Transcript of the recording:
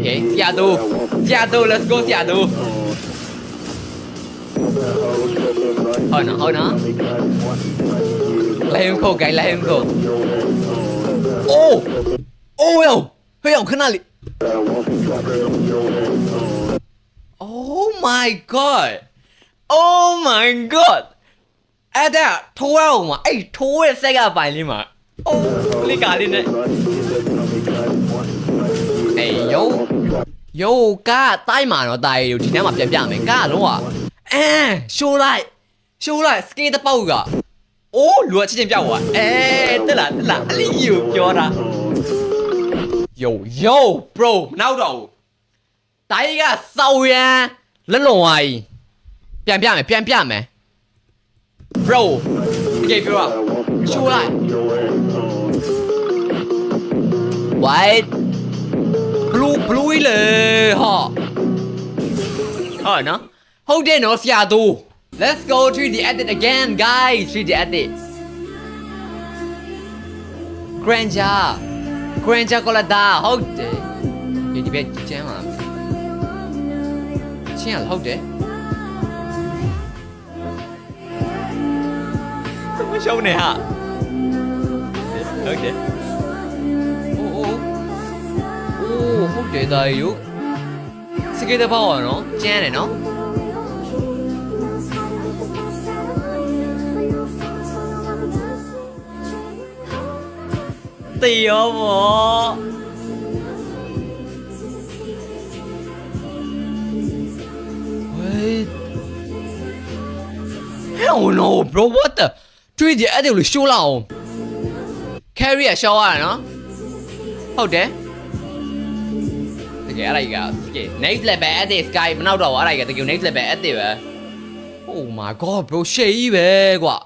Okay ဆရာတို့ let's go ဆရာတို့ဟုတ်နော်လိုက်ခုတ်ကိုင်လိုက်ခုတ်အိုးယောဟေးအောင်ခဏလေး Oh my god Oh my god အဲ့ဒါထိုးရအောင်မအဲ့ထိုးရဲ့ဆက်ကပိုင်လေးမှာအိုးကလစ်ကာလေးနဲ့အေးယောကာတိုင်းမှာတော့တိုင်းဒီထဲမှာပြန်ပြမယ်ကာလုံးကရှိုးလိုက်စကေးတပေါက်ကအိုးလူကချင်းချင်းပြောက်သွားတက်လာအလီယူပြောတာyo bro နောက်တော့တိုင်းကစော်ရန်လက်လုံဝိုင်းပြန်ပြမယ် bro ကြည့်ပြောရှိုးလိုက် white blue လေဟာနော်ဟုတ်တယ်နော်ဆရာသူ let's go to the edit again guys to the edit Granger ကိုလာတာဟုတ်တယ်ဒီဘက်ကျမ်းမှာချင်းရဟုတ်တယ်မရှုံးနေဟာဟုတ်တယ်ဟုတ်တယ်ဒါယူစကေးတဲ့ပေါ့နော်ကျန်းတယ်နော်တေရောဘောWait Hell no bro what the တွေ့ကြအဲ့ဒါကိုရှိုးလာအောင် carry ရရှောင်းရနော်ဟုတ်တယ်တကယ်အဲ့ဒါကြီးက next level edit sky မနောက်တော့အဲ့ဒါကြီးကတကယ် next level edit ပဲ Oh my god bro ရှေ့ကြီးပဲကွာ